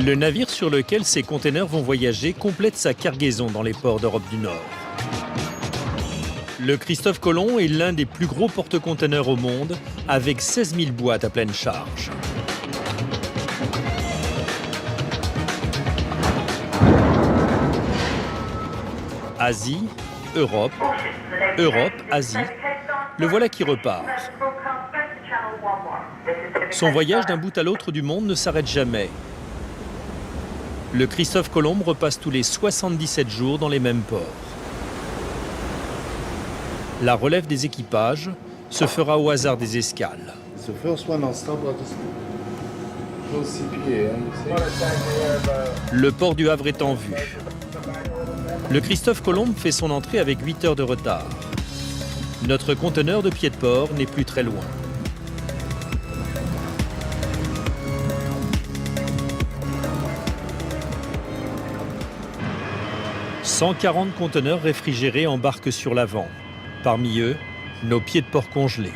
Le navire sur lequel ces containers vont voyager complète sa cargaison dans les ports d'Europe du Nord. Le Christophe Colomb est l'un des plus gros porte-containers au monde, avec 16 000 boîtes à pleine charge. Asie, Europe, Europe, Asie, le voilà qui repart. Son voyage d'un bout à l'autre du monde ne s'arrête jamais. Le Christophe Colomb repasse tous les 77 jours dans les mêmes ports. La relève des équipages se fera au hasard des escales. Le port du Havre est en vue. Le Christophe Colomb fait son entrée avec 8 heures de retard. Notre conteneur de pied de port n'est plus très loin. « 140 conteneurs réfrigérés embarquent sur l'avant. Parmi eux, nos pieds de port congelés.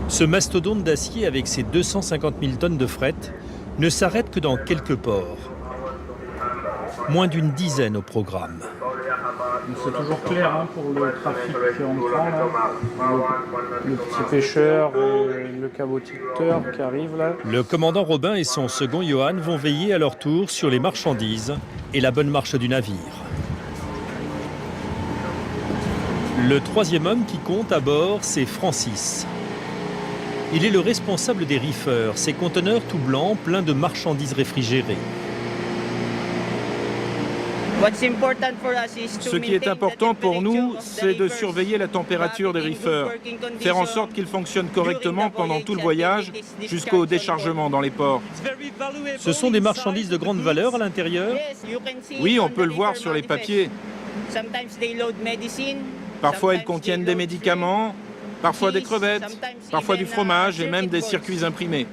Ce mastodonte d'acier avec ses 250 000 tonnes de fret ne s'arrête que dans quelques ports. Moins d'une dizaine au programme. C'est toujours clair hein, pour le trafic entrant, le petit pêcheur, le cabotiteur qui arrive là. Le commandant Robin et son second Johan vont veiller à leur tour sur les marchandises et la bonne marche du navire. Le troisième homme qui compte à bord, c'est Francis. Il est le responsable des reefers, ces conteneurs tout blancs pleins de marchandises réfrigérées. Ce qui est important pour nous, c'est de surveiller la température des reefers, faire en sorte qu'ils fonctionnent correctement pendant tout le voyage jusqu'au déchargement dans les ports. Ce sont des marchandises de grande valeur à l'intérieur? Oui, on peut le voir sur les papiers. Parfois, ils contiennent des médicaments, parfois des crevettes, parfois du fromage et même des circuits imprimés.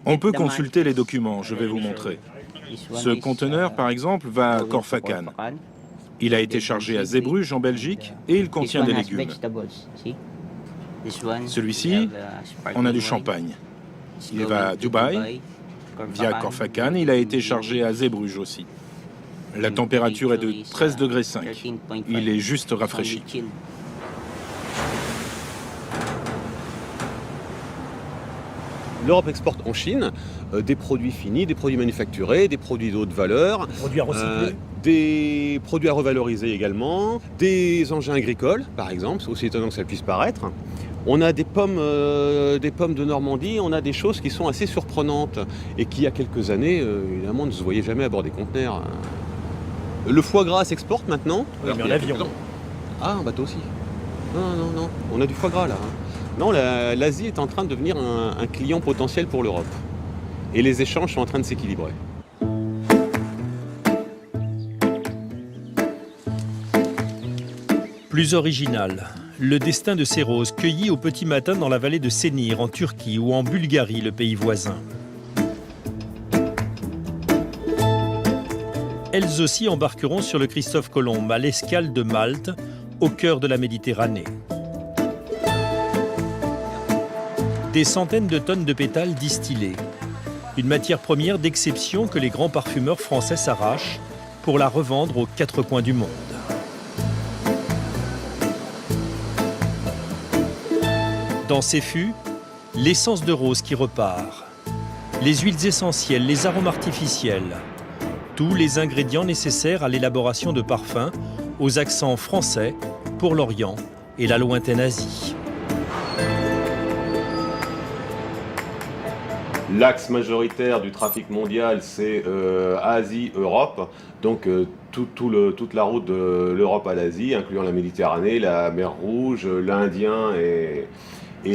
On peut consulter les documents, je vais vous montrer. Ce conteneur, par exemple, va à Corfacan. Il a été chargé à Zeebrugge, en Belgique, et il contient des légumes. Celui-ci, on a du champagne. Il va à Dubaï, via Corfacan. Il a été chargé à Zeebrugge aussi. La température est de 13,5 degrés. Il est juste rafraîchi. L'Europe exporte en Chine des produits finis, des produits manufacturés, des produits d'haute valeur, des produits à revaloriser également, des engins agricoles, par exemple, c'est aussi étonnant que ça puisse paraître. On a des pommes de Normandie, on a des choses qui sont assez surprenantes et qui, il y a quelques années, évidemment, ne se voyaient jamais à bord des conteneurs. Le foie gras s'exporte maintenant. Oui, mais en avion. Ah, en bateau aussi. Non, on a du foie gras là. Non, l'Asie est en train de devenir un client potentiel pour l'Europe. Et les échanges sont en train de s'équilibrer. Plus original, le destin de ces roses cueillies au petit matin dans la vallée de Senir, en Turquie ou en Bulgarie, le pays voisin. Elles aussi embarqueront sur le Christophe Colomb à l'escale de Malte, au cœur de la Méditerranée. Des centaines de tonnes de pétales distillés. Une matière première d'exception que les grands parfumeurs français s'arrachent pour la revendre aux quatre coins du monde. Dans ces fûts, l'essence de rose qui repart, les huiles essentielles, les arômes artificiels, tous les ingrédients nécessaires à l'élaboration de parfums aux accents français pour l'Orient et la lointaine Asie. L'axe majoritaire du trafic mondial, c'est Asie-Europe. Donc toute la route de l'Europe à l'Asie, incluant la Méditerranée, la mer Rouge, l'Indien et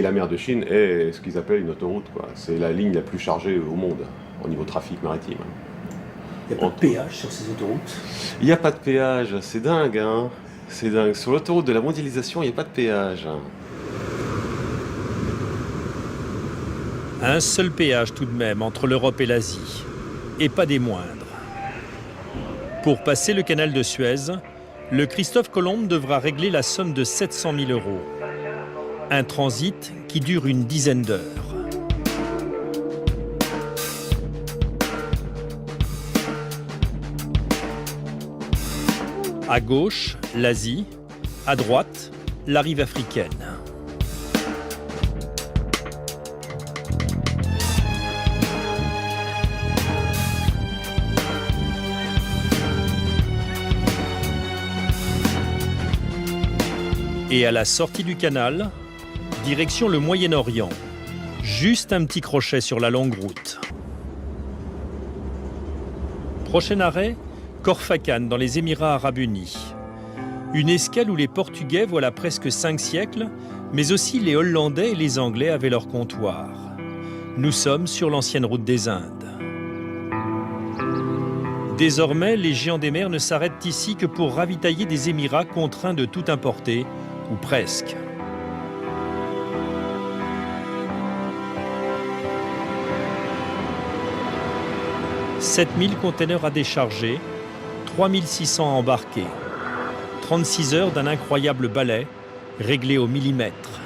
la mer de Chine, est ce qu'ils appellent une autoroute. C'est la ligne la plus chargée au monde, au niveau trafic maritime. Il n'y a pas de péage sur ces autoroutes? Il n'y a pas de péage, c'est dingue, hein. C'est dingue. Sur l'autoroute de la mondialisation, il n'y a pas de péage. Un seul péage tout de même entre l'Europe et l'Asie, et pas des moindres. Pour passer le canal de Suez, le Christophe Colomb devra régler la somme de 700 000 €. Un transit qui dure une dizaine d'heures. À gauche, l'Asie. À droite, la rive africaine. Et à la sortie du canal, direction le Moyen-Orient. Juste un petit crochet sur la longue route. Prochain arrêt, Khorfakkan, dans les Émirats arabes unis. Une escale où les Portugais, voilà presque 5 siècles, mais aussi les Hollandais et les Anglais avaient leur comptoir. Nous sommes sur l'ancienne route des Indes. Désormais, les géants des mers ne s'arrêtent ici que pour ravitailler des Émirats contraints de tout importer, ou presque. « 7000 containers à décharger, 3600 à embarquer. 36 heures d'un incroyable balai, réglé au millimètre.